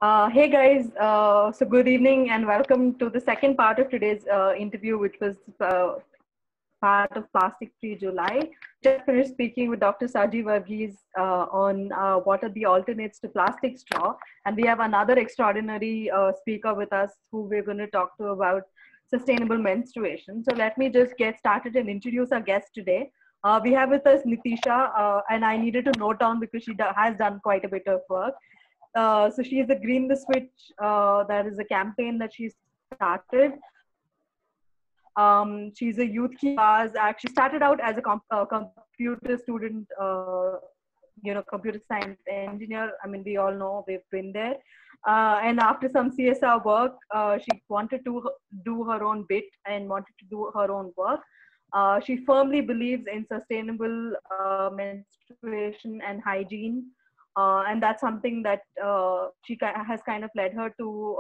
Hey guys, so good evening and welcome to the second part of today's interview, which was part of Plastic Free July. Just finished speaking with Dr. Saji Varghese on what are the alternates to plastic straw. And we have another extraordinary speaker with us who we're going to talk to about sustainable menstruation. So let me just get started and introduce our guest today. We have with us Nitisha, and I needed to note down because she has done quite a bit of work. So she is the Green the Switch. That is a campaign that she started. She's a youth keeper. Actually started out as a computer student, computer science engineer. I mean, we all know we've been there. And after some CSR work, she wanted to do her own bit and wanted to do her own work. She firmly believes in sustainable menstruation and hygiene. And that's something that she has kind of led her to,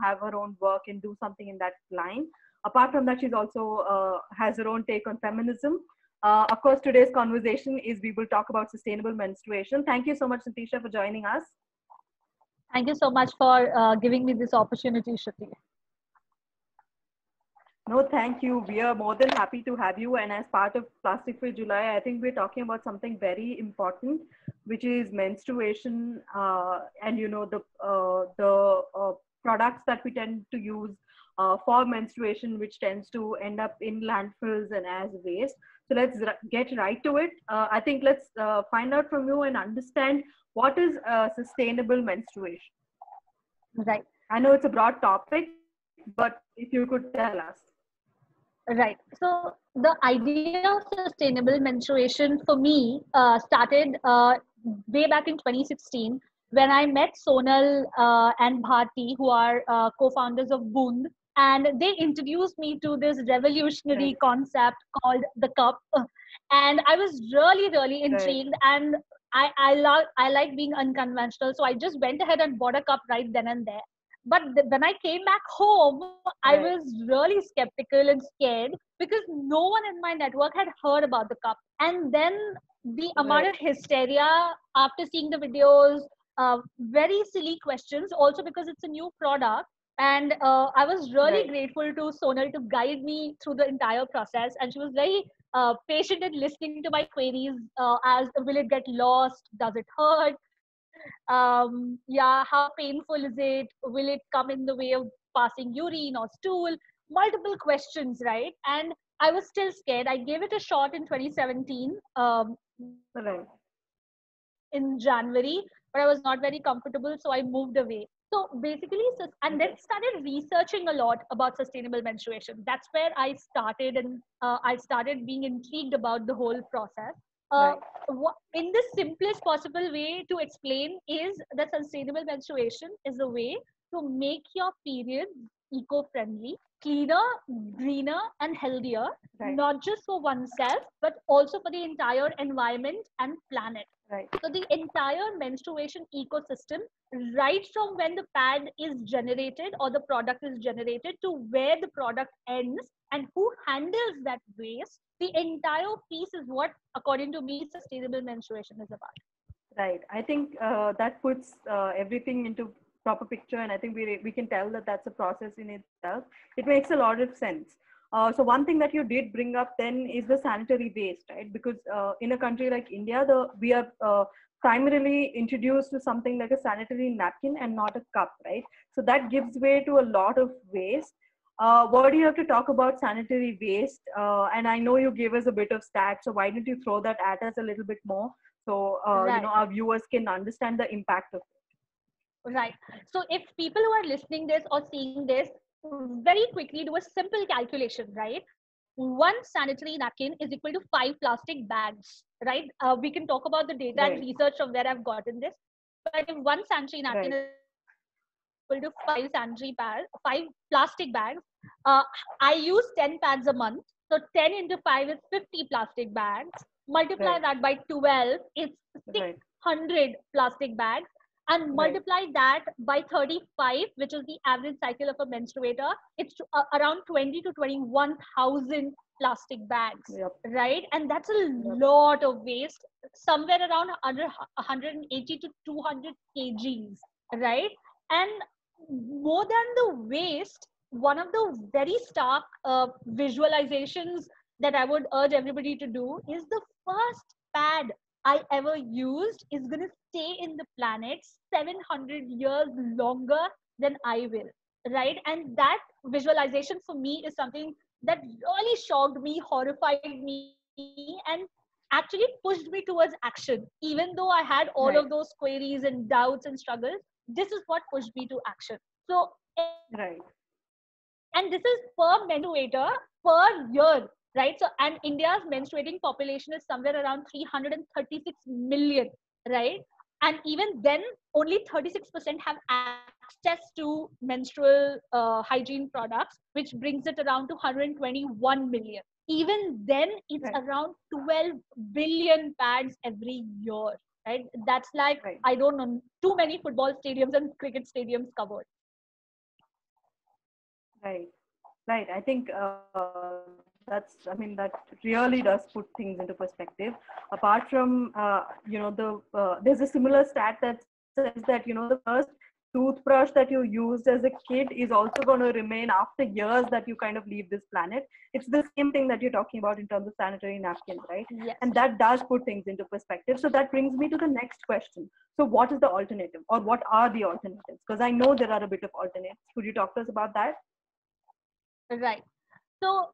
have her own work and do something in that line. Apart from that, she's also has her own take on feminism. Of course, today's conversation is we will talk about sustainable menstruation. Thank you so much, Nitisha, for joining us. Thank you so much for giving me this opportunity, Shruti. No, thank you. We are more than happy to have you. And as part of Plastic Free July, I think we're talking about something very important, which is menstruation and, the products that we tend to use for menstruation, which tends to end up in landfills and as waste. So let's get right to it. I think let's find out from you and understand what is sustainable menstruation. Right. I know it's a broad topic, but if you could tell us. Right. So the idea of sustainable menstruation for me started way back in 2016 when I met Sonal and Bharti, who are co-founders of Boond, and they introduced me to this revolutionary concept called the cup. And I was really intrigued, and I like being unconventional, so I just went ahead and bought a cup right then and there. But when I came back home, I was really skeptical and scared because no one in my network had heard about the cup. And then the amount of hysteria after seeing the videos, very silly questions, also because it's a new product. And I was really grateful to Sonal to guide me through the entire process. And she was very patient in listening to my queries as will it get lost? Does it hurt? How painful is it? Will it come in the way of passing urine or stool? Multiple questions, right? And I was still scared. I gave it a shot in 2017 in January, but I was not very comfortable, so I moved away. So basically, and then started researching a lot about sustainable menstruation. That's where I started, and I started being intrigued about the whole process. In the simplest possible way to explain is that sustainable menstruation is a way to make your period eco-friendly, cleaner, greener, and healthier, not just for oneself, but also for the entire environment and planet. So the entire menstruation ecosystem, right from when the pad is generated or the product is generated to where the product ends and who handles that waste, the entire piece is what, according to me, sustainable menstruation is about. Right. I think that puts everything into proper picture, and I think we can tell that that's a process in itself. It makes a lot of sense. So one thing that you did bring up then is the sanitary waste, right? Because in a country like India, we are primarily introduced to something like a sanitary napkin and not a cup, right? So that gives way to a lot of waste. What do you have to talk about sanitary waste? And I know you gave us a bit of stats, so why don't you throw that at us a little bit more so our viewers can understand the impact of it. Right. So if people who are listening this or seeing this, very quickly do a simple calculation, right? One sanitary napkin is equal to 5 plastic bags, right? We can talk about the data and research from where I've gotten this. But if one sanitary napkin is equal to 5 plastic bags, I use 10 pads a month. So 10 into 5 is 50 plastic bags. Multiply that by 12, it's 600 plastic bags. And multiply that by 35, which is the average cycle of a menstruator, it's around 20 to 21,000 plastic bags, right? And that's a lot of waste, somewhere around under 180 to 200 kgs, right? And more than the waste, one of the very stark visualizations that I would urge everybody to do is the first pad I ever used is going to stay in the planet 700 years longer than I will. Right. And that visualization for me is something that really shocked me, horrified me, and actually pushed me towards action. Even though I had all of Right. those queries and doubts and struggles, this is what pushed me to action. So, Right. and this is per menstruator per year, right? So, and India's menstruating population is somewhere around 336 million, right? And even then, only 36% have access to menstrual hygiene products, which brings it around to 121 million. Even then, it's Right. around 12 billion pads every year, right? That's like, Right. I don't know, too many football stadiums and cricket stadiums covered. Right. Right. I think that's, I mean, that really does put things into perspective. Apart from, there's a similar stat that says that, the first toothbrush that you used as a kid is also going to remain after years that you kind of leave this planet. It's the same thing that you're talking about in terms of sanitary napkins, right? Yes. And that does put things into perspective. So that brings me to the next question. So what is the alternative, or what are the alternatives? Because I know there are a bit of alternatives. Could you talk to us about that? Right. So,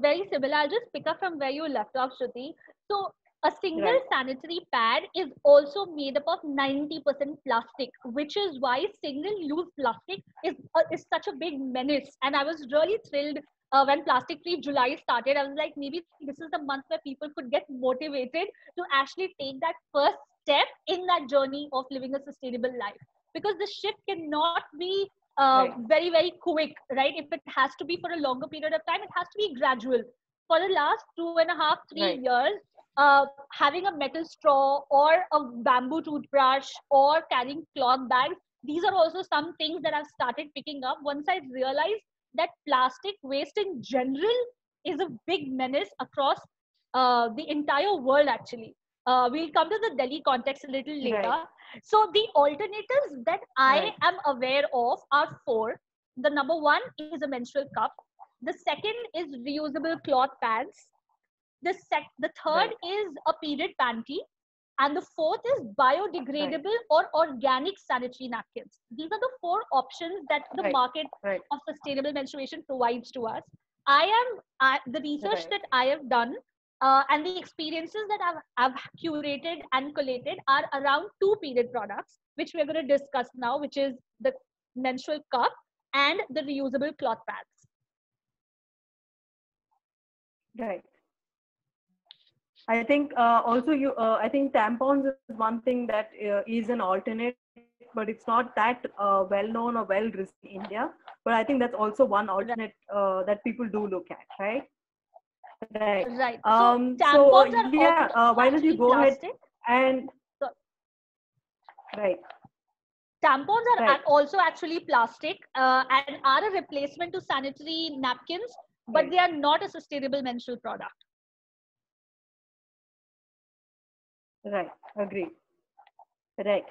very similar. I'll just pick up from where you left off, Shruti. So, a single Right. sanitary pad is also made up of 90% plastic, which is why single-use plastic is such a big menace. And I was really thrilled when Plastic Free July started. I was like, maybe this is the month where people could get motivated to actually take that first step in that journey of living a sustainable life. Because the shift cannot be Right. very quick, right? If it has to be for a longer period of time, it has to be gradual. For the last 2.5 3 Right. years, having a metal straw or a bamboo toothbrush or carrying cloth bags, these are also some things that I've started picking up once I realized that plastic waste in general is a big menace across the entire world. Actually, we'll come to the Delhi context a little Right. later. So the alternatives that I Right. am aware of are four. The number one is a menstrual cup. The second is reusable cloth pads. The third Right. is a period panty. And the fourth is Right. biodegradable or organic sanitary napkins. These are the four options that the Right. market Right. of sustainable menstruation provides to us. The research Right. that I have done and the experiences that I've curated and collated are around two period products, which we're going to discuss now, which is the menstrual cup and the reusable cloth pads. Right. I think also I think tampons is one thing that is an alternate, but it's not that well known or well received in India. But I think that's also one Right. alternate that people do look at, right? Right. Right. So So tampons are yeah, also why don't you actually go ahead plastic. and So right, tampons are right, also actually plastic and are a replacement to sanitary napkins, but right, they are not a sustainable menstrual product. right. Agree. Right.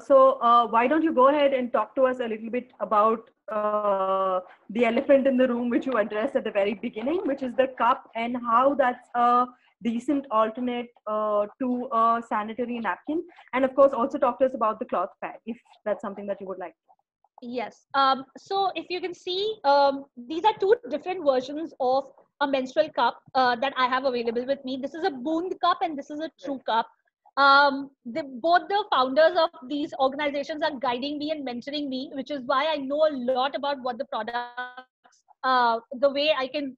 So why don't you go ahead and talk to us a little bit about the elephant in the room, which you addressed at the very beginning, which is the cup, and how that's a decent alternate to a sanitary napkin. And of course, also talk to us about the cloth pad, if that's something that you would like. Yes. So if you can see, these are two different versions of a menstrual cup that I have available with me. This is a Boond cup and this is a True cup. Both the founders of these organizations are guiding me and mentoring me, which is why I know a lot about what the products, the way I can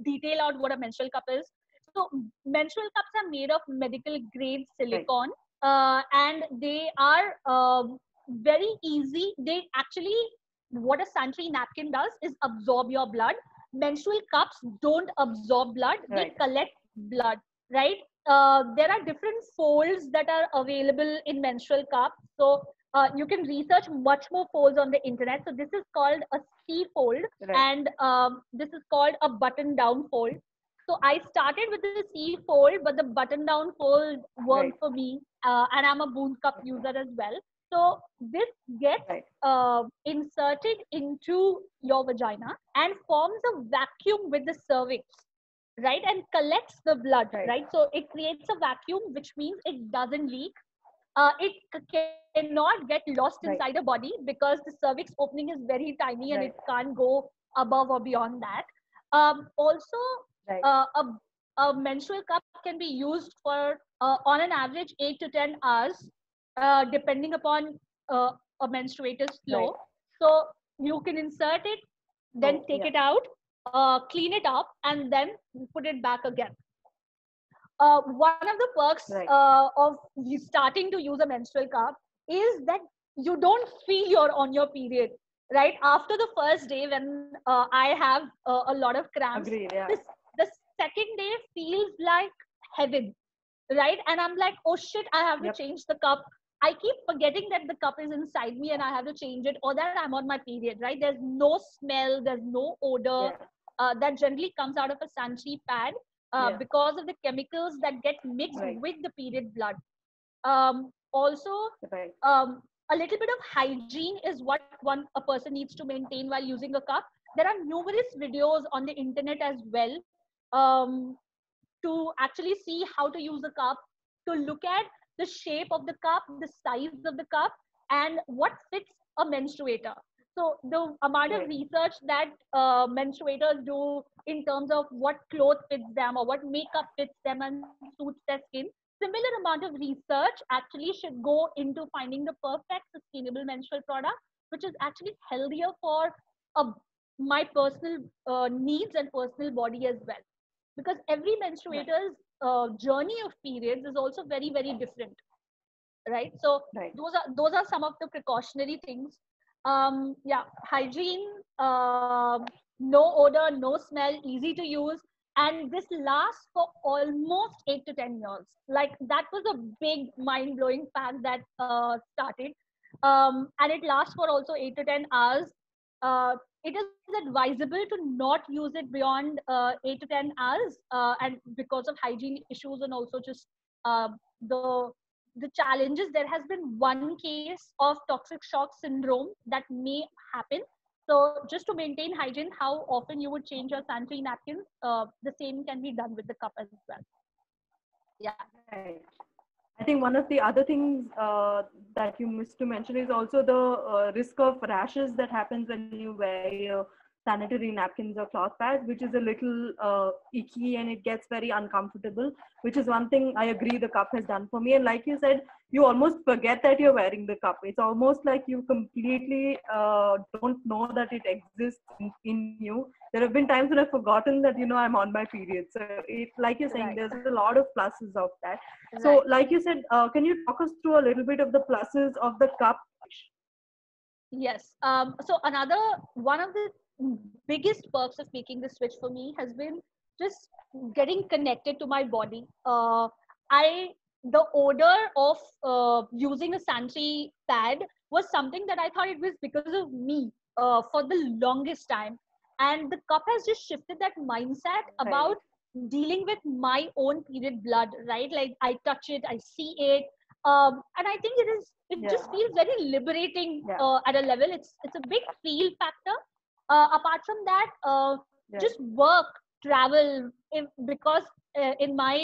detail out what a menstrual cup is. So menstrual cups are made of medical grade Right, silicone, and they are very easy. They actually, what a sanitary napkin does is absorb your blood. Menstrual cups don't absorb blood, they right, collect blood, right? There are different folds that are available in menstrual cups. So you can research much more folds on the internet. So this is called a C fold, right, and this is called a button down fold. So I started with the C fold, but the button down fold right, worked for me, and I'm a Boon cup user as well. So this gets Right. inserted into your vagina and forms a vacuum with the cervix, right, and collects the blood, Right. right. So it creates a vacuum, which means it doesn't leak. It cannot get lost inside a Right. body because the cervix opening is very tiny and it Right. can't go above or beyond that. Also, Right. a menstrual cup can be used for on an average 8 to 10 hours, depending upon a menstruator's Right. flow. So you can insert it, then Oh, take yeah. it out, clean it up, and then put it back again. One of the perks Right. of you starting to use a menstrual cup is that you don't feel you're on your period, right? After the first day, when I have a lot of cramps, Agreed. Yeah. this the second day feels like heaven, right? And I'm like, oh shit, I have to Yep. change the cup. I keep forgetting that the cup is inside me and I have to change it, or that I'm on my period, right? There's no smell, there's no odor Yeah. that generally comes out of a sanitary pad Yeah. because of the chemicals that get mixed Right. with the period blood. Also, Right. a little bit of hygiene is what a person needs to maintain while using a cup. There are numerous videos on the internet as well, um, to actually see how to use a cup, to look at the shape of the cup, the size of the cup, and what fits a menstruator. So the amount of Right. research that menstruators do in terms of what clothes fits them or what makeup fits them and suits their skin, similar amount of research actually should go into finding the perfect sustainable menstrual product, which is actually healthier for uh, my personal needs and personal body as well, because every Right. menstruator's journey of periods is also very very different, right? So Right. those are some of the precautionary things. Yeah, hygiene, no odor, no smell, easy to use, and this lasts for almost 8 to 10 years. Like, that was a big mind blowing fact that started. And it lasts for also 8 to 10 hours. It is advisable to not use it beyond 8 to 10 hours, and because of hygiene issues, and also just uh, the the challenges. There has been one case of toxic shock syndrome that may happen. So just to maintain hygiene, how often you would change your sanitary napkins, the same can be done with the cup as well. Yeah. Right. I think one of the other things that you missed to mention is also the risk of rashes that happens when you wear your sanitary napkins or cloth pads, which is a little icky and it gets very uncomfortable, which is one thing I agree the cup has done for me. And like you said, you almost forget that you're wearing the cup. It's almost like you completely don't know that it exists in you. There have been times when I've forgotten that, I'm on my period. So it, like you're saying, Right. there's a lot of pluses of that. So, Right. like you said, can you talk us through a little bit of the pluses of the cup? Yes. So another one of the biggest perks of making the switch for me has been just getting connected to my body. I The odor of using a sanitary pad was something that I thought it was because of me for the longest time, and the cup has just shifted that mindset Right. about dealing with my own period blood. Right, like I touch it, I see it, and I think it Yeah. just feels very liberating Yeah. at a level. It's a big feel factor. Apart from that, Right. just work, travel, because in my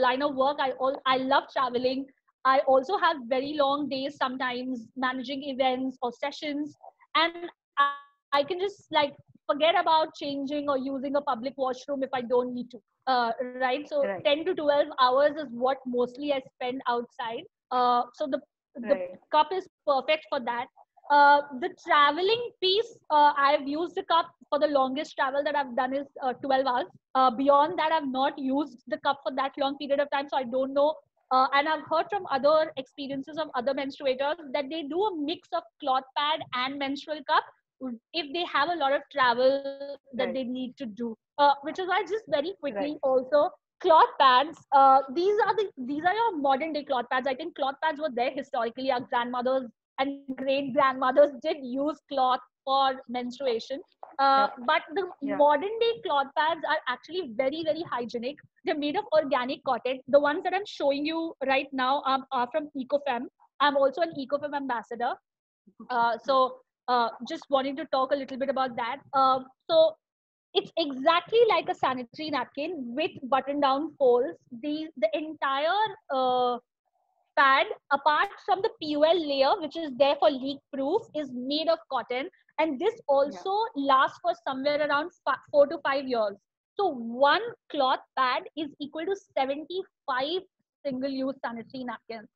line of work, I love traveling. I also have very long days sometimes managing events or sessions, and I can just like forget about changing or using a public washroom if I don't need to. Right, so Right. 10 to 12 hours is what mostly I spend outside. So the Right. cup is perfect for that. The traveling piece, I've used the cup for the longest travel that I've done is 12 hours. Beyond that, I've not used the cup for that long period of time, so I don't know. And I've heard from other experiences of other menstruators that they do a mix of cloth pad and menstrual cup if they have a lot of travel that they Right. need to do. Which is why, just very quickly, Right. also cloth pads. These are your modern day cloth pads. I think cloth pads were there historically. Our grandmothers and great grandmothers did use cloth for menstruation. Yep. But the Yeah. modern day cloth pads are actually very very hygienic. They're made of organic cotton. The ones that I'm showing you right now are from Ecofem. I'm also an Ecofem ambassador. Just wanting to talk a little bit about that. So it's exactly like a sanitary napkin with button down folds. The entire pad, apart from the POL layer, which is there for leak proof, is made of cotton. And this also lasts for somewhere around 4 to 5 years. So one cloth pad is equal to 75 single use sanitary napkins.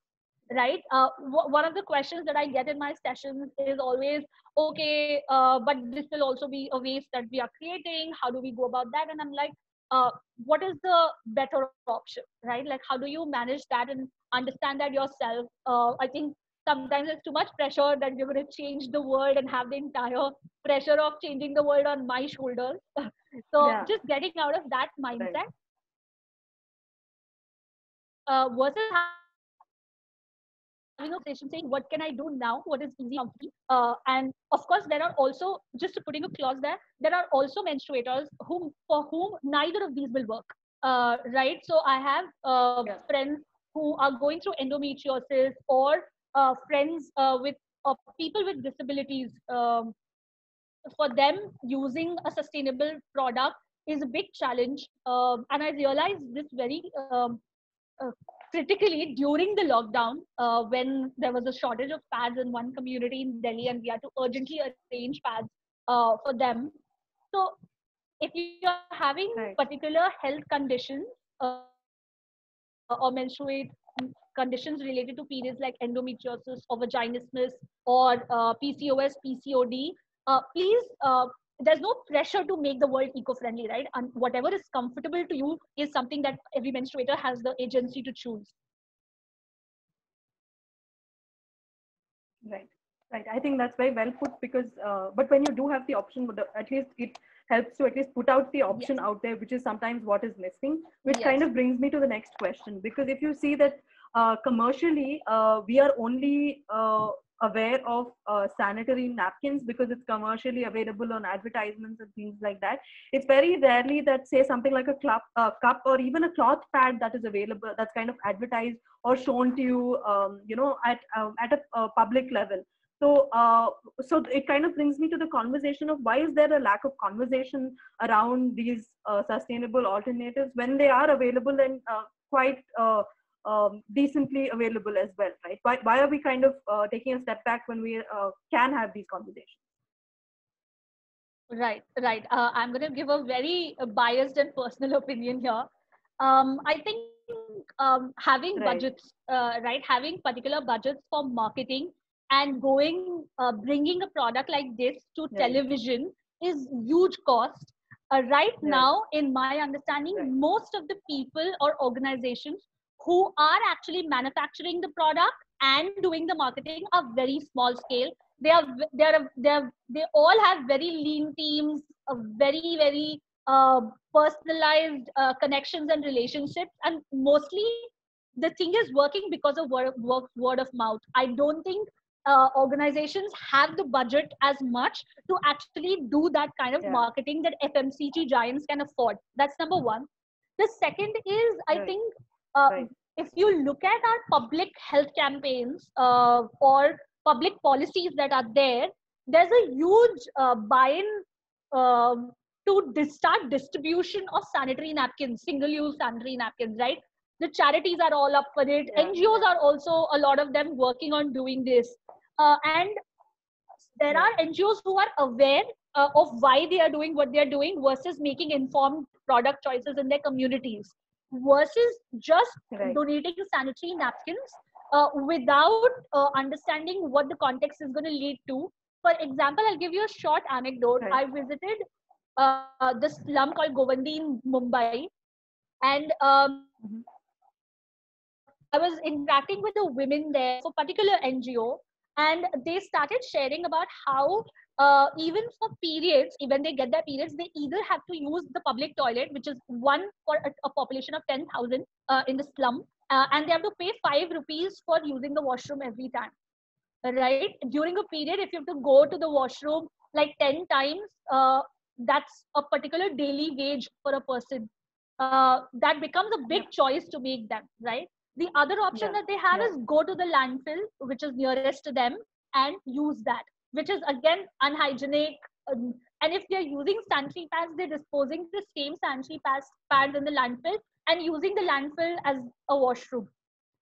Right. One of the questions that I get in my sessions is always, okay, but this will also be a waste that we are creating. How do we go about that? And I'm like, what is the better option, right? Like, how do you manage that and understand that yourself? I think sometimes it's too much pressure that you're going to change the world and have the entire pressure of changing the world on my shoulders. So just getting out of that mindset versus having a conversation saying, what can I do now? What is easy for me? And of course, there are also, just putting a clause there are also menstruators for whom neither of these will work. Right? So I have friends who are going through endometriosis, or friends with people with disabilities. For them, using a sustainable product is a big challenge. And I realized this very uh, critically during the lockdown, when there was a shortage of pads in one community in Delhi, and we had to urgently arrange pads for them. So if you are having particular health conditions or menstruate conditions related to periods like endometriosis or vaginismus or PCOS, PCOD, please, there's no pressure to make the world eco-friendly, right? And whatever is comfortable to you is something that every menstruator has the agency to choose. Right. I think that's very well put, because but when you do have the option, at least it helps to at least put out the option out there, which is sometimes what is missing, which kind of brings me to the next question. Because if you see that commercially, we are only aware of sanitary napkins because it's commercially available on advertisements and things like that. It's very rarely that, say, something like a cup or even a cloth pad that is available, that's kind of advertised or shown to you, at a public level. So, so it kind of brings me to the conversation of, why is there a lack of conversation around these sustainable alternatives when they are available and quite decently available as well, right? Why are we kind of taking a step back when we can have these conversations? Right. I'm going to give a very biased and personal opinion here. I think having budgets, right, having particular budgets for marketing and bringing a product like this to television is huge cost. Right now, in my understanding, most of the people or organizations who are actually manufacturing the product and doing the marketing are very small scale. They all have very lean teams, a very personalized connections and relationships, and mostly the thing is working because of word of mouth. I don't think organizations have the budget as much to actually do that kind of marketing that FMCG giants can afford. That's number one. The second is, I think, if you look at our public health campaigns or public policies that are there, there's a huge buy-in to start distribution of sanitary napkins, single-use sanitary napkins, right? The charities are all up for it. NGOs are also, a lot of them, working on doing this. And there are NGOs who are aware of why they are doing what they are doing versus making informed product choices in their communities, versus just donating sanitary napkins without understanding what the context is going to lead to. For example, I'll give you a short anecdote. I visited this slum called Govandi in Mumbai, and I was interacting with the women there for a particular NGO, and they started sharing about how even for periods, when they get their periods, they either have to use the public toilet, which is one for a population of 10,000 in the slum, and they have to pay 5 rupees for using the washroom every time. Right? During a period, if you have to go to the washroom like 10 times, that's a particular daily wage for a person. That becomes a big choice to make them, right? The other option Yeah. that they have Yeah. is go to the landfill, which is nearest to them, and use that, which is again unhygienic. And if they're using sanitary pads, they're disposing the same sanitary pads in the landfill and using the landfill as a washroom,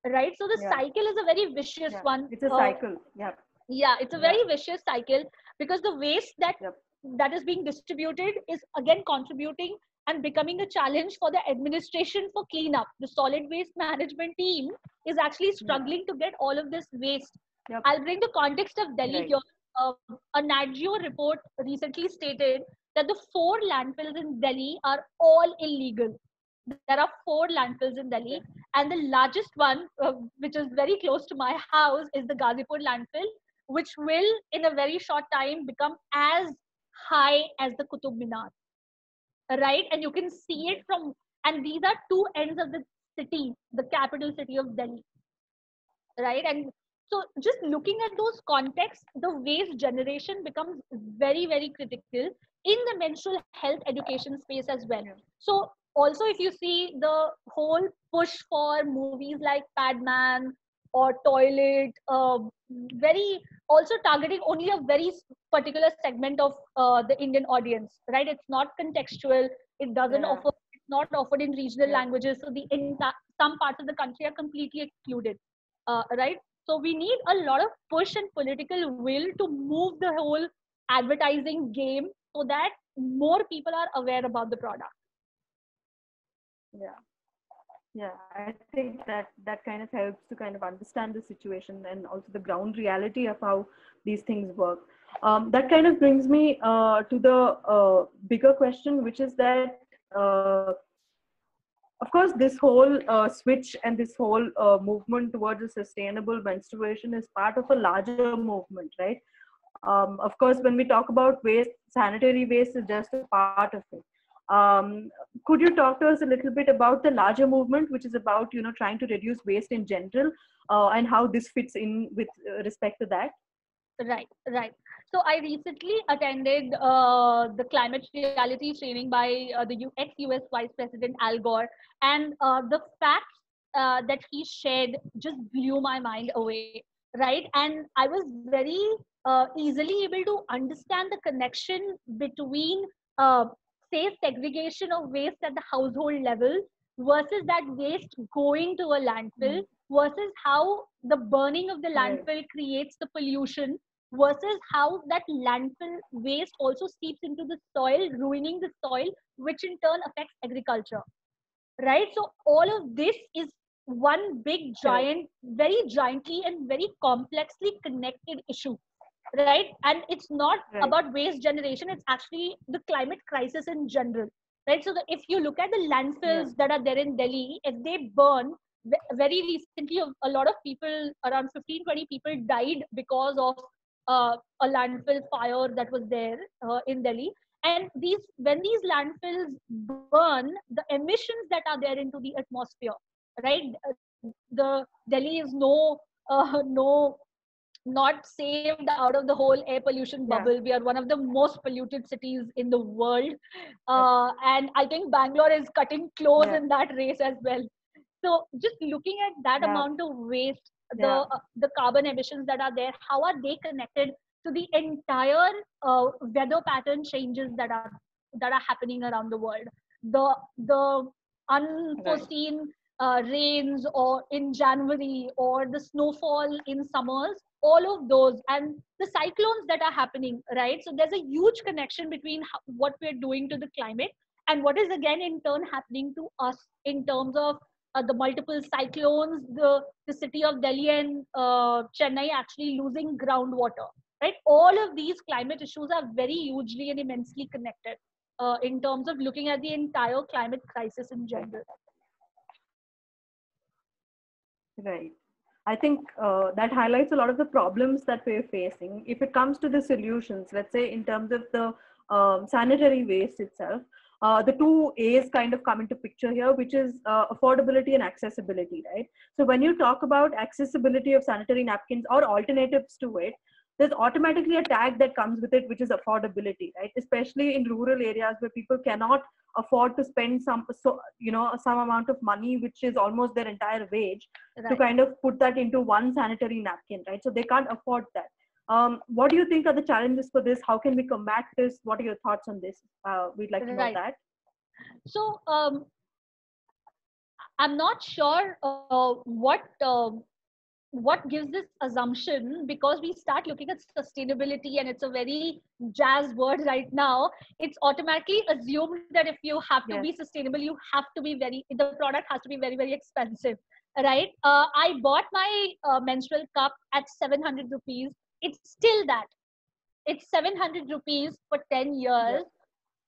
right? So the Yeah. cycle is a very vicious Yeah. one. It's a cycle. Yeah. Yeah, it's a Yeah. very vicious cycle, because the waste Yep. that is being distributed is again contributing and becoming a challenge for the administration for cleanup. The solid waste management team is actually Yeah. struggling to get all of this waste. Yep. I'll bring the context of Delhi Right. here. A NatGeo report recently stated that the 4 landfills in Delhi are all illegal. There are 4 landfills in Delhi, Okay. and the largest one, which is very close to my house, is the Gazipur landfill, which will, in a very short time, become as high as the Qutub Minar, right? And you can see it Okay. from, and these are two ends of the city, the capital city of Delhi, right? And so just looking at those contexts, the waste generation becomes very, very critical in the menstrual health education space as well. Yeah. So also, if you see the whole push for movies like Padman or Toilet, very also targeting only a very particular segment of the Indian audience, right? It's not contextual. It doesn't Yeah. offer. It's not offered in regional Yep. languages. So the some parts of the country are completely excluded, right? So we need a lot of push and political will to move the whole advertising game so that more people are aware about the product. Yeah. Yeah, I think that kind of helps to kind of understand the situation and also the ground reality of how these things work. That kind of brings me to the bigger question, which is that of course this whole switch and this whole movement towards a sustainable menstruation is part of a larger movement, right? Of course, when we talk about waste, sanitary waste is just a part of it. Could you talk to us a little bit about the larger movement, which is about trying to reduce waste in general, and how this fits in with respect to that? Right, right. So I recently attended the climate reality training by the ex-US Vice President Al Gore, and the facts that he shared just blew my mind away. Right, and I was very easily able to understand the connection between safe segregation of waste at the household level versus that waste going to a landfill, Mm. versus how the burning of the Right. landfill creates the pollution, versus how that landfill waste also seeps into the soil, ruining the soil, which in turn affects agriculture. Right? So all of this is one big, Correct. giant, very giantly and very complexly connected issue. Right? And it's not Right. about waste generation, it's actually the climate crisis in general. Right? So if you look at the Yeah. landfills that are there in Delhi, if they burn, very recently, a lot of people, around 15, 20 people died because of a landfill fire that was there in Delhi. And when these landfills burn, the emissions that are there into the atmosphere, right? The Delhi is no, not saved out of the whole air pollution Yeah. bubble. We are one of the most polluted cities in the world, Yep. and I think Bangalore is cutting close Yeah. in that race as well. So just looking at that Yeah. amount of waste, Yeah. the carbon emissions that are there, how are they connected to the entire weather pattern changes that are happening around the world? The Right. unforeseen rains or in January, or the snowfall in summers, all of those, and the cyclones that are happening, right? So there's a huge connection between what we're doing to the climate and what is again in turn happening to us in terms of the multiple cyclones, the city of Delhi and Chennai actually losing groundwater, right? All of these climate issues are very hugely and immensely connected in terms of looking at the entire climate crisis in Right. general. Right. I think that highlights a lot of the problems that we're facing. If it comes to the solutions, let's say in terms of the sanitary waste itself, the two A's kind of come into picture here, which is affordability and accessibility, right? So when you talk about accessibility of sanitary napkins or alternatives to it, there's automatically a tag that comes with it, which is affordability, right? Especially in rural areas where people cannot afford to spend some amount of money, which is almost their entire wage, to kind of put that into one sanitary napkin, right? So they can't afford that. What do you think are the challenges for this? How can we combat this? What are your thoughts on this? We'd like to know that. So I'm not sure what gives this assumption, because we start looking at sustainability and it's a very jazz word right now. It's automatically assumed that if you have to be sustainable, you have to be the product has to be very, very expensive, right? I bought my menstrual cup at 700 rupees. It's still that. It's 700 rupees for 10 years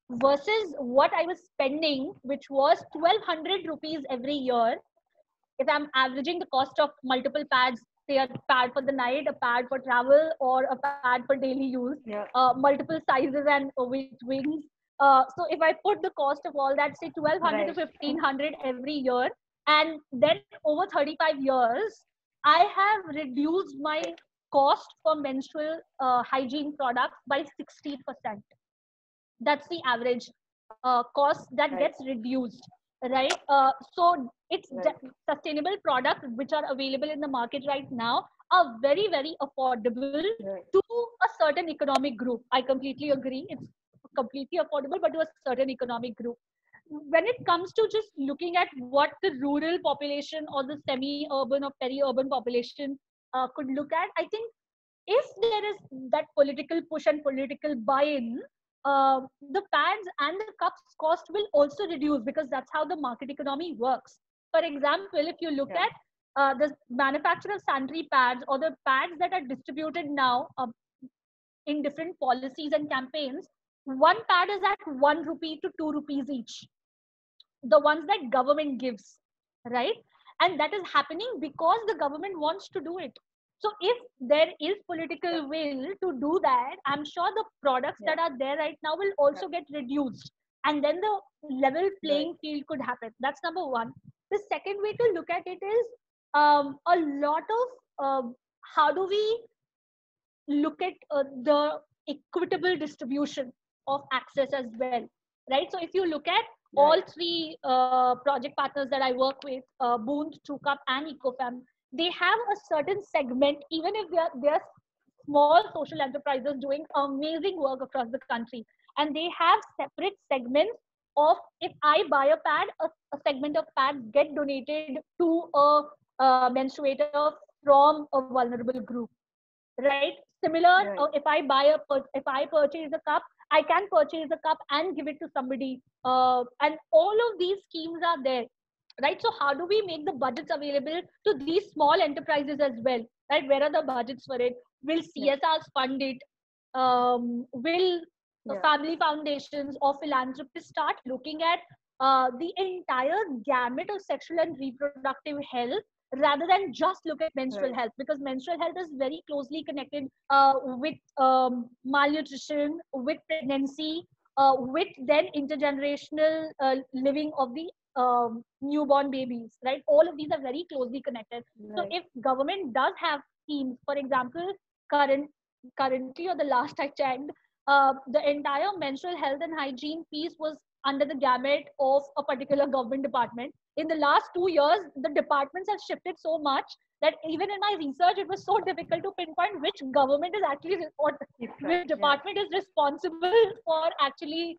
versus what I was spending, which was 1200 rupees every year. If I'm averaging the cost of multiple pads, say a pad for the night, a pad for travel, or a pad for daily use, multiple sizes and with wings. So if I put the cost of all that, say 1200 to 1500 every year, and then over 35 years, I have reduced my cost for menstrual hygiene products by 60%. That's the average cost that gets reduced, right? So it's sustainable products which are available in the market right now are very, very affordable to a certain economic group. I completely agree. It's completely affordable, but to a certain economic group. When it comes to just looking at what the rural population or the semi-urban or peri-urban population could look at, I think if there is that political push and political buy-in, the pads and the cups cost will also reduce, because that's how the market economy works. For example, if you look at the manufacture of sanitary pads or the pads that are distributed now in different policies and campaigns, one pad is at 1 rupee to 2 rupees each. The ones that government gives, right? And that is happening because the government wants to do it. So if there is political will to do that, I'm sure the products that are there right now will also get reduced. And then the level playing field could happen. That's number one. The second way to look at it is a lot of how do we look at the equitable distribution of access as well, right? So if you look at all three project partners that I work with, Boond, TrueCup, and Ecofam, they have a certain segment, even if they're small social enterprises doing amazing work across the country, and they have separate segments of, if I buy a pad, a segment of pads get donated to a menstruator from a vulnerable group, right? Similar, if I purchase a cup, I can purchase a cup and give it to somebody, and all of these schemes are there, right? So how do we make the budgets available to these small enterprises as well, right? Where are the budgets for it? Will CSRs fund it? Will family foundations or philanthropists start looking at the entire gamut of sexual and reproductive health, rather than just look at menstrual health? Because menstrual health is very closely connected with malnutrition, with pregnancy, with then intergenerational living of the newborn babies, right? All of these are very closely connected. So if government does have schemes, for example, currently or the last I checked, the entire menstrual health and hygiene piece was under the gamut of a particular government department. In the last 2 years, the departments have shifted so much that even in my research, it was so difficult to pinpoint which government is actually, which department is responsible for actually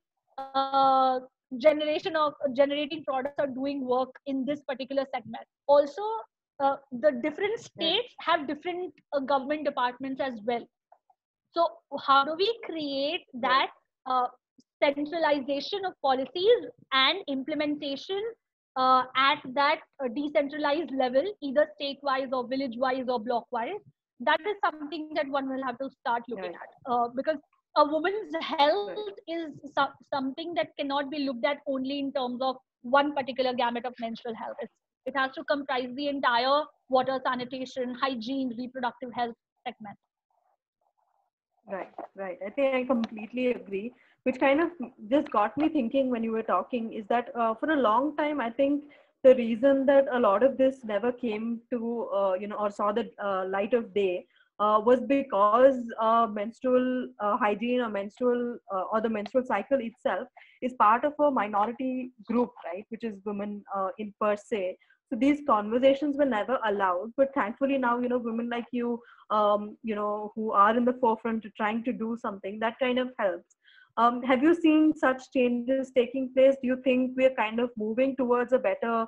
generating products or doing work in this particular segment. Also, the different states have different government departments as well. So how do we create that centralization of policies and implementation at that decentralized level, either state-wise or village-wise or block-wise? That is something that one will have to start looking at, because a woman's health is something that cannot be looked at only in terms of one particular gamut of menstrual health. It has to comprise the entire water, sanitation, hygiene, reproductive health segment. Right. I think I completely agree. Which kind of just got me thinking when you were talking is that for a long time, I think the reason that a lot of this never came to, or saw the light of day was because menstrual hygiene or menstrual or the menstrual cycle itself is part of a minority group, right, which is women in per se. So these conversations were never allowed, but thankfully now, women like you, who are in the forefront to trying to do something that kind of helps. Have you seen such changes taking place? Do you think we're kind of moving towards a better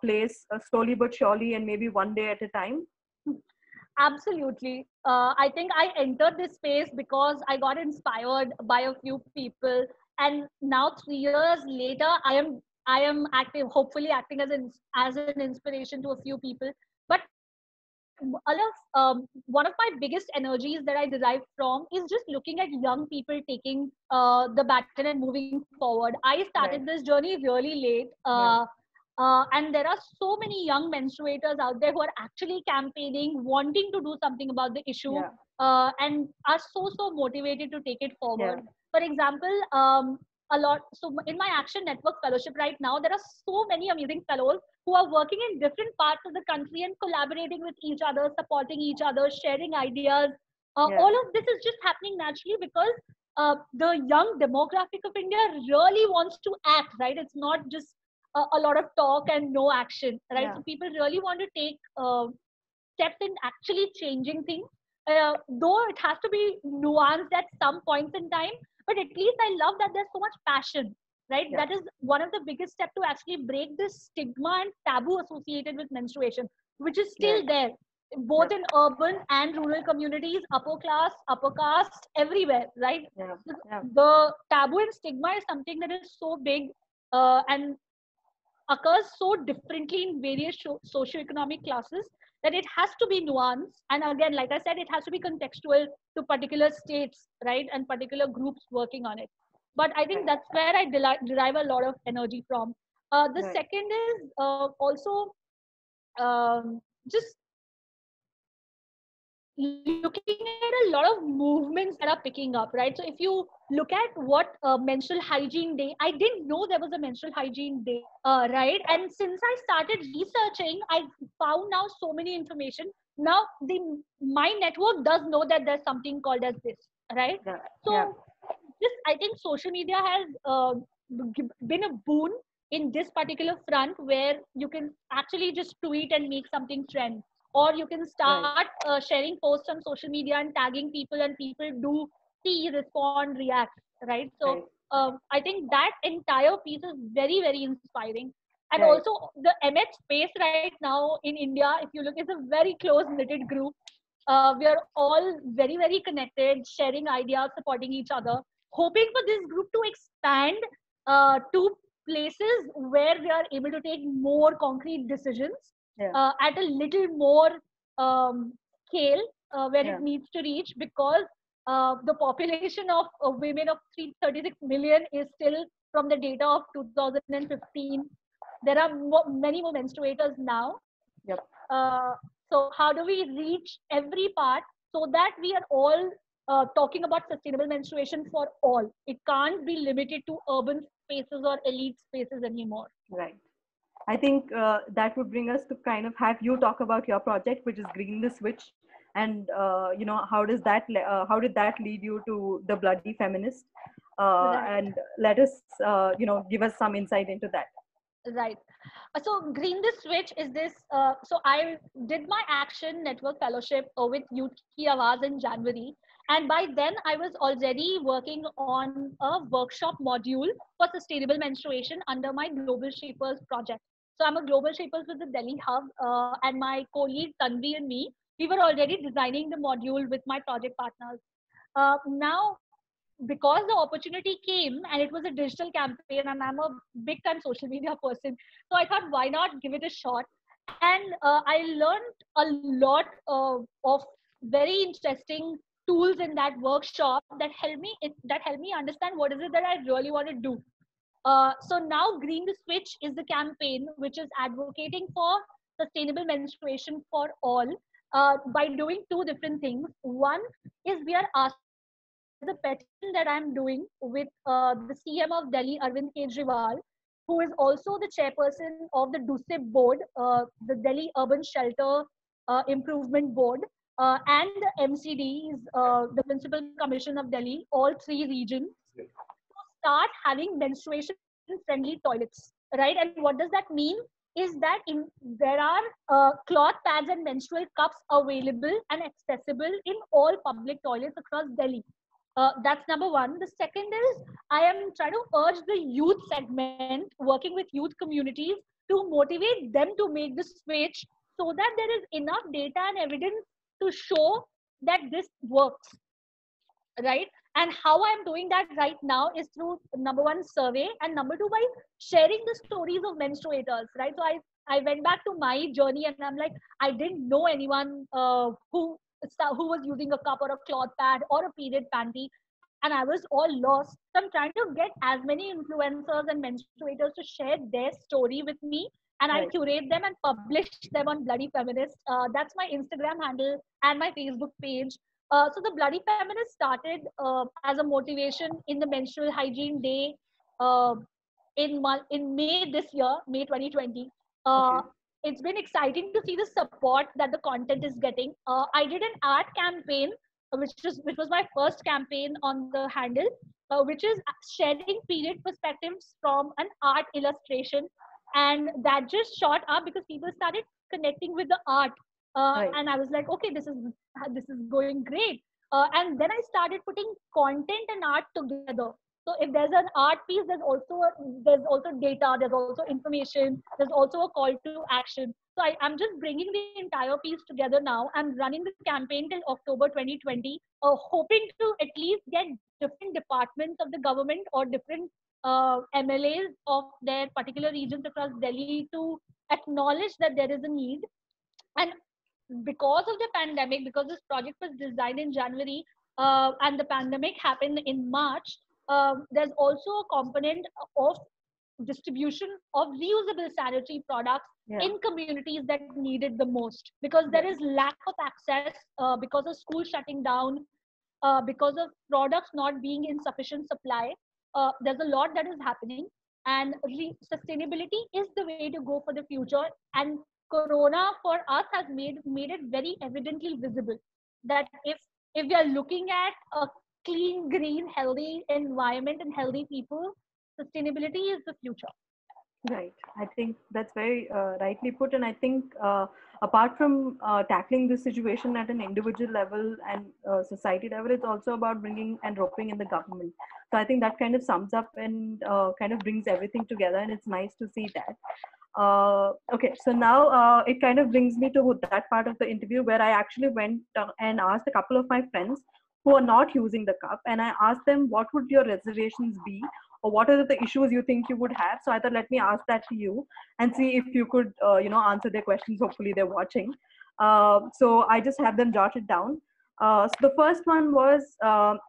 place, slowly but surely, and maybe one day at a time? Absolutely. I think I entered this space because I got inspired by a few people, and now 3 years later, I am active, hopefully acting as an inspiration to a few people. But one of my biggest energies that I derive from is just looking at young people taking the baton and moving forward. I started Right. this journey really late. Yeah. And there are so many young menstruators out there who are actually campaigning, wanting to do something about the issue, Yeah. and are so motivated to take it Yeah. forward. For example, a lot. So in my Action Network Fellowship right now, there are so many amazing fellows who are working in different parts of the country and collaborating with each other, supporting each other, sharing ideas. Yeah. All of this is just happening naturally because the young demographic of India really wants to act, right? It's not just a lot of talk and no action, right? Yeah. So people really want to take steps in actually changing things. Though it has to be nuanced at some points in time, but at least I love that there's so much passion, right? Yeah. That is one of the biggest steps to actually break this stigma and taboo associated with menstruation, which is Yeah. still there, Yeah. both in urban and rural communities, upper class, upper caste, everywhere, right? Yeah. Yeah. The taboo and stigma is something that is so big and occurs so differently in various socioeconomic classes that it has to be nuanced. And again, like I said, it has to be contextual to particular states, right, and particular groups working on it. But I think Right. that's where I derive a lot of energy from. The Right. second is also just looking at a lot of movements that are picking up, right? So if you look at what menstrual hygiene day, I didn't know there was a menstrual hygiene day, right? And since I started researching, I found now so many information. Now my network does know that there's something called as this, right? Yeah. Yeah. So just I think social media has been a boon in this particular front where you can actually just tweet and make something trend, or you can Right. start sharing posts on social media and tagging people, and people do see, respond, react, right? So Right. I think that entire piece is very inspiring. And Right. also the MH space right now in India, if you look, is a very close knitted group. We are all very connected, sharing ideas, supporting each other, hoping for this group to expand to places where we are able to take more concrete decisions Yeah. at a little more scale where Yeah. it needs to reach, because the population of women of 336 million is still from the data of 2015. There are many more menstruators now. Yep. uh, so how do we reach every part so that we are all talking about sustainable menstruation for all? It can't be limited to urban spaces or elite spaces anymore. Right. I think that would bring us to kind of have you talk about your project, which is Green the Switch, and how did that lead you to the Bloody Feminist? Right. And let us give us some insight into that. Right. So Green the Switch is this. So I did my Action Network Fellowship with Youth Ki Awaaz in January. And by then I was already working on a workshop module for sustainable menstruation under my Global Shapers project. So I'm a Global Shapers with the Delhi hub, and my colleague Tanvi and me, we were already designing the module with my project partners. Now, because the opportunity came and it was a digital campaign, and I'm a big time social media person, so I thought, why not give it a shot? And I learned a lot of very interesting tools in that workshop that helped me understand what is it that I really want to do. So now Green the Switch is the campaign which is advocating for sustainable menstruation for all by doing two different things. One is we are asking, there's a petition that I'm doing with the CM of Delhi, Arvind Kejriwal, who is also the chairperson of the DUSIP board, the Delhi Urban Shelter Improvement Board. and the MCDs, the Municipal Commission of Delhi, all three regions, start having menstruation friendly toilets, right? And what does that mean is that there are cloth pads and menstrual cups available and accessible in all public toilets across Delhi. That's number one. The second is I am trying to urge the youth segment, working with youth communities, to motivate them to make the switch so that there is enough data and evidence to show that this works, right? And how I'm doing that right now is through number one, survey, and number two, by sharing the stories of menstruators, right? So I went back to my journey, and I'm like, I didn't know anyone who was using a cup or a cloth pad or a period panty, and I was all lost. So I'm trying to get as many influencers and menstruators to share their story with me, and I Right. curate them and publish them on Bloody Feminist. That's my Instagram handle and my Facebook page. So the Bloody Feminist started as a motivation in the Menstrual Hygiene Day uh, in May this year, May 2020. Uh, Okay. it's been exciting to see the support that the content is getting. I did an art campaign, which was my first campaign on the handle, which is sharing period perspectives from an art illustration, and that just shot up because people started connecting with the art, Right. and I was like, okay, this is going great. And then I started putting content and art together. So if there's an art piece, there's also data, there's also information, there's also a call to action. So I'm just bringing the entire piece together now. I'm running the campaign till October 2020, hoping to at least get different departments of the government or different MLAs of their particular regions across Delhi to acknowledge that there is a need. And because of the pandemic, because this project was designed in January, and the pandemic happened in March, there's also a component of distribution of reusable sanitary products Yeah. in communities that need it the most, because there Right. is lack of access, because of schools shutting down, because of products not being in sufficient supply. There's a lot that is happening, and sustainability is the way to go for the future. And Corona for us has made it very evidently visible that if we are looking at a clean, green, healthy environment and healthy people, sustainability is the future. Right. I think that's very rightly put. And I think apart from tackling this situation at an individual level and society level, it's also about bringing and roping in the government. So I think that kind of sums up and kind of brings everything together. And it's nice to see that. Okay, so now it kind of brings me to that part of the interview where I actually went and asked a couple of my friends who are not using the cup, and I asked them what would your reservations be, or what are the issues you think you would have. So I thought, let me ask that to you and see if you could, answer their questions. Hopefully, they're watching. So I just have them jotted down. So the first one was,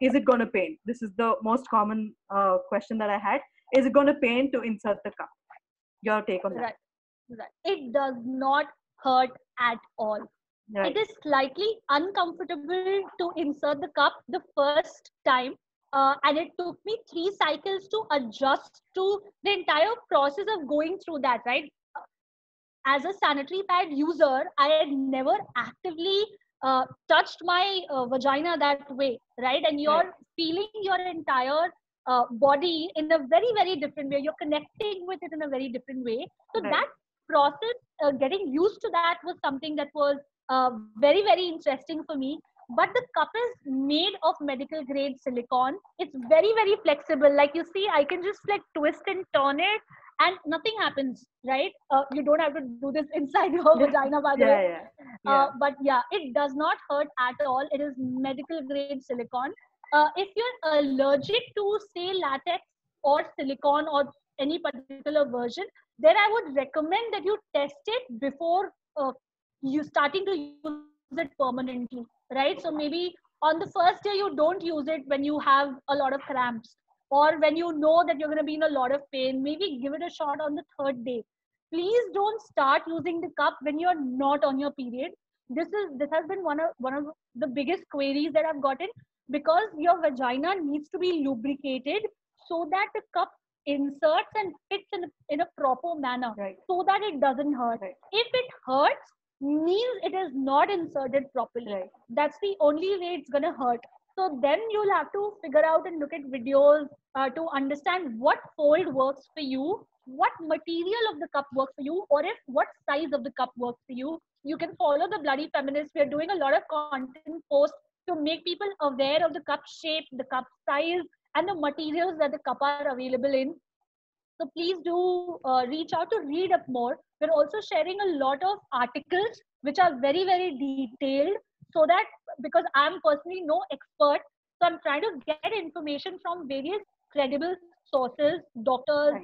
is it going to pain? This is the most common question that I had. Is it going to pain to insert the cup? Your take on that? Right, right. It does not hurt at all. It Right. is slightly uncomfortable to insert the cup the first time, and it took me 3 cycles to adjust to the entire process of going through that, right? As a sanitary pad user, I had never actively touched my vagina that way, right? And Right. you're feeling your entire body in a very, very different way. You're connecting with it in a very different way. So Right. that process, getting used to that, was something that was very, very interesting for me. But the cup is made of medical grade silicone. It's very, very flexible. Like you see, I can just like twist and turn it and nothing happens, right? You don't have to do this inside your Yeah. vagina, by the way. Yeah. Yeah. Yeah. But yeah, it does not hurt at all. It is medical grade silicone. If you're allergic to, say, latex or silicone or any particular version, then I would recommend that you test it before you starting to use it permanently, right? So maybe on the first day you don't use it when you have a lot of cramps, or when you know that you're going to be in a lot of pain. Maybe give it a shot on the third day. Please don't start using the cup when you're not on your period. This has been one of the biggest queries that I've gotten, because your vagina needs to be lubricated so that the cup inserts and fits in a proper manner, Right. so that it doesn't hurt. Right. If it hurts, means it is not inserted properly. Right. That's the only way it's going to hurt. So then you'll have to figure out and look at videos to understand what fold works for you, what material of the cup works for you, or if what size of the cup works for you. You can follow the Bloody Feminist. We are doing a lot of content posts to make people aware of the cup shape, the cup size, and the materials that the cup are available in. So please do reach out to read up more. We're also sharing a lot of articles which are very, very detailed, so that, because I'm personally no expert, so I'm trying to get information from various credible sources, doctors,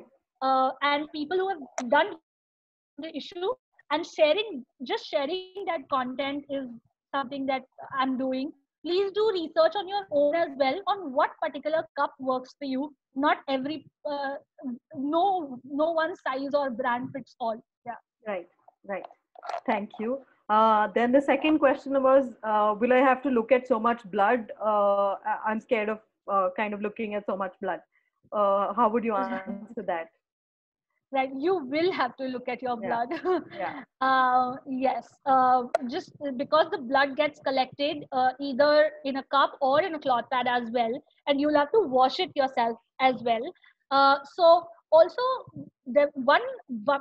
Right. and people who have done research on the issue, and sharing that content is something that I'm doing. Please do research on your own as well on what particular cup works for you. Not every no one size or brand fits all. Yeah. Right. Right. Thank you. Then the second question was, will I have to look at so much blood? I'm scared of kind of looking at so much blood. How would you answer that? Right, you will have to look at your Yeah. blood. Yeah. Yes, just because the blood gets collected either in a cup or in a cloth pad as well, and you'll have to wash it yourself as well. So also, the one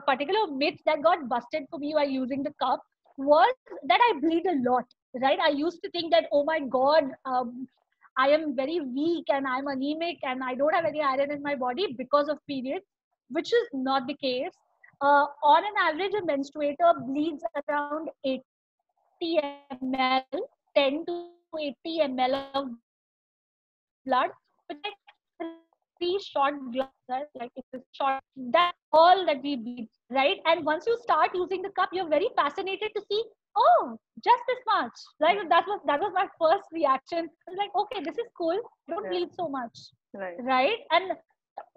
particular myth that got busted for me while using the cup was that I bleed a lot. Right, I used to think that, oh my god, I am very weak and I'm anemic and I don't have any iron in my body because of periods, which is not the case. On an average, a menstruator bleeds around 80 ml, 10 to 80 ml of blood, which is like 3 shot glasses, right? Like it's a shot. That's all that we bleed, right? And once you start using the cup, you're very fascinated to see, oh, just this much, right? That was my first reaction. I was like, okay, this is cool. I don't bleed Yeah. so much, Right. right? And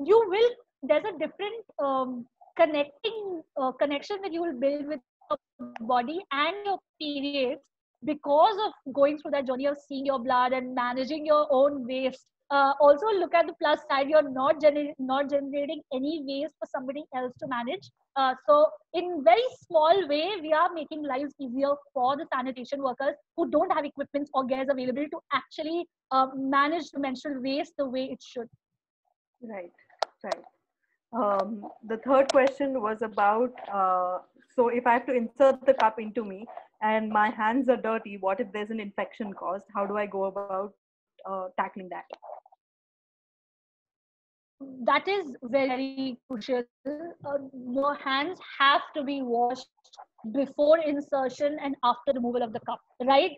you will, there's a different connection that you will build with your body and your periods because of going through that journey of seeing your blood and managing your own waste. Also look at the plus side, you're not generating any waste for somebody else to manage. So in very small way, we are making lives easier for the sanitation workers who don't have equipments or gears available to actually manage the menstrual waste the way it should. Right. Right. The third question was about, so if I have to insert the cup into me and my hands are dirty, what if there's an infection caused? How do I go about tackling that? That is very crucial. Your hands have to be washed before insertion and after removal of the cup, right?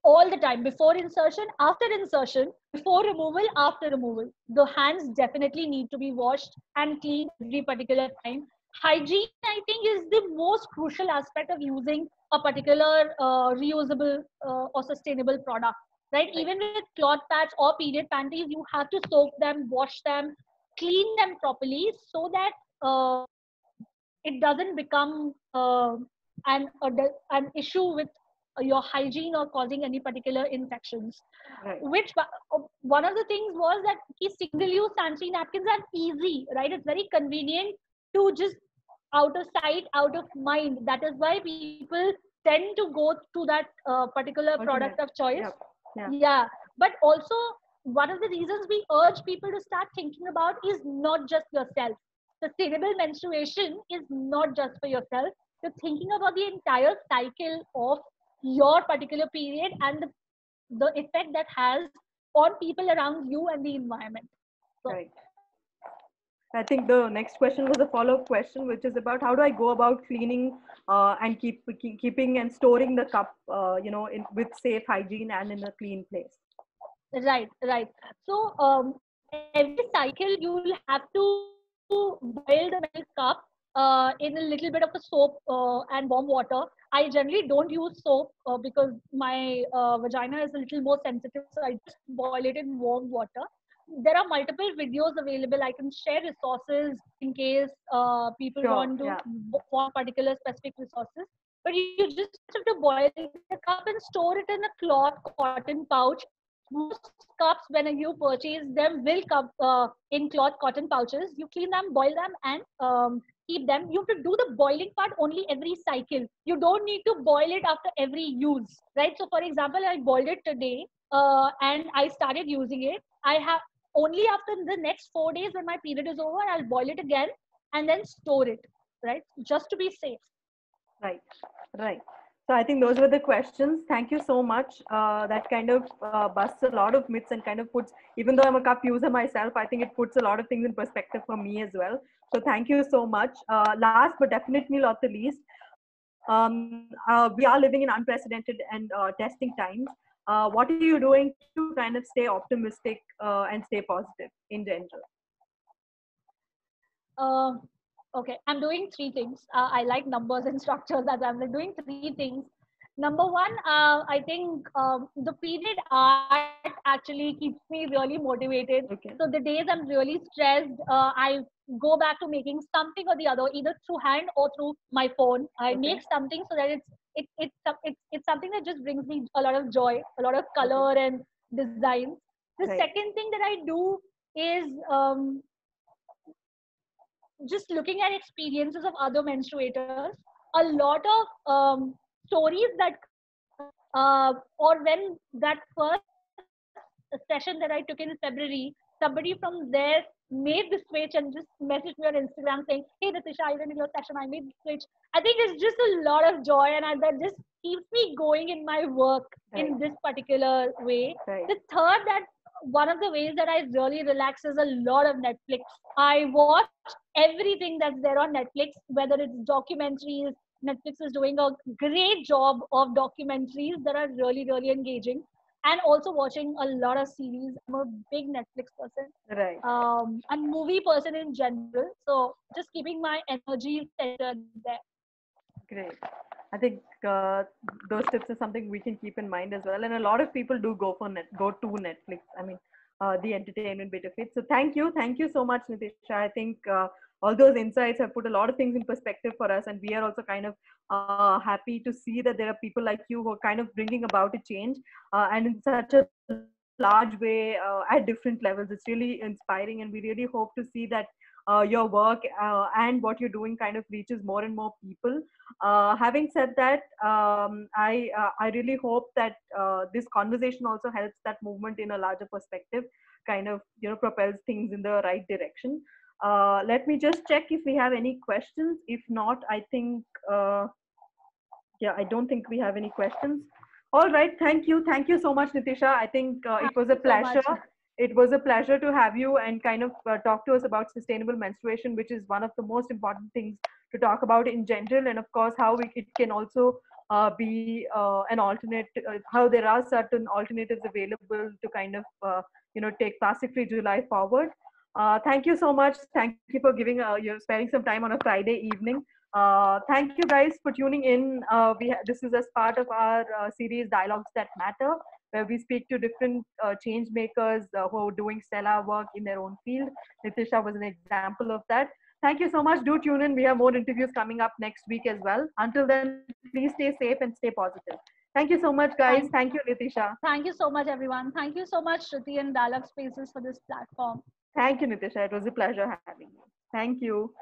All the time, before insertion, after insertion, before removal, after removal. The hands definitely need to be washed and cleaned every particular time. Hygiene, I think, is the most crucial aspect of using a particular reusable or sustainable product, right? Right. Even with cloth pads or period panties, you have to soak them, wash them, clean them properly so that it doesn't become an issue with your hygiene or causing any particular infections. Right. Which one of the things was that single-use sanitary napkins are easy, right? It's very convenient to just out of sight, out of mind. That is why people tend to go to that particular product Alternate. of choice. Yep. Yeah. Yeah, but also one of the reasons we urge people to start thinking about is not just yourself. Sustainable menstruation is not just for yourself. You're thinking about the entire cycle of your particular period and the effect that has on people around you and the environment. So, Right. I think the next question was a follow-up question, which is about how do I go about cleaning and keeping and storing the cup, with safe hygiene and in a clean place. right. So every cycle you'll have to boil the milk cup in a little bit of a soap and warm water. I generally don't use soap because my vagina is a little more sensitive, so I just boil it in warm water. There are multiple videos available. I can share resources in case people Sure. want to Yeah. want particular specific resources. But you just have to boil the cup and store it in a cloth cotton pouch. Most cups, when you purchase them, will come in cloth cotton pouches. You clean them, boil them, and keep them. You have to do the boiling part only every cycle. You don't need to boil it after every use, right? So, for example, I boiled it today and I started using it. I have only after the next 4 days when my period is over, I'll boil it again and then store it, right? Just to be safe. Right, right. So I think those were the questions. Thank you so much. That kind of busts a lot of myths and kind of puts, even though I'm a cup user myself, I think it puts a lot of things in perspective for me as well. So thank you so much. Last but definitely not the least, we are living in unprecedented and testing times. What are you doing to kind of stay optimistic and stay positive in general? Okay, I'm doing three things. I like numbers and structures, that I'm doing three things. Number one, I think the period art actually keeps me really motivated. Okay. So the days I'm really stressed, I go back to making something or the other, either through hand or through my phone. I Okay. make something so that it's something that just brings me a lot of joy, a lot of Okay. color and design. The Right. second thing that I do is just looking at experiences of other menstruators. A lot of stories that or when that first session that I took in February, somebody from there made the switch and just messaged me on Instagram saying, "Hey Nitisha, I went in your session, I made the switch." I think it's just a lot of joy, and that just keeps me going in my work Right. in this particular way. Right. The third, that one of the ways that I really relax is a lot of Netflix. I watch everything that's there on Netflix, whether it's documentaries. Netflix is doing a great job of documentaries that are really, really engaging, and also watching a lot of series. I'm a big Netflix person, Right. and movie person in general. So just keeping my energy centered there. Great. I think those tips are something we can keep in mind as well. And a lot of people do go to Netflix. I mean, the entertainment bit of it. So thank you so much, Nitisha. I think all those insights have put a lot of things in perspective for us, and we are also kind of happy to see that there are people like you who are kind of bringing about a change, and in such a large way at different levels. It's really inspiring, and we really hope to see that your work and what you're doing kind of reaches more and more people. Having said that, I really hope that this conversation also helps that movement in a larger perspective, kind of propels things in the right direction. Let me just check if we have any questions. If not, I think yeah, I don't think we have any questions. All right, thank you so much, Nitisha. I think Thank it was a you so much. pleasure. It was a pleasure to have you and kind of talk to us about sustainable menstruation, which is one of the most important things to talk about in general, and of course how it can also be an alternate, how there are certain alternatives available to kind of take plastic free July forward. Thank you so much. Thank you for giving you sparing some time on a Friday evening. Thank you guys for tuning in. This is as part of our series Dialogues That Matter, where we speak to different change makers who are doing stellar work in their own field. Nitisha was an example of that. Thank you so much. Do tune in. We have more interviews coming up next week as well. Until then, please stay safe and stay positive. Thank you so much, guys. Thank you, Nitisha. Thank you so much, everyone. Thank you so much, Shruti and Dialogue Spaces, for this platform. Thank you, Nitisha. It was a pleasure having you. Thank you.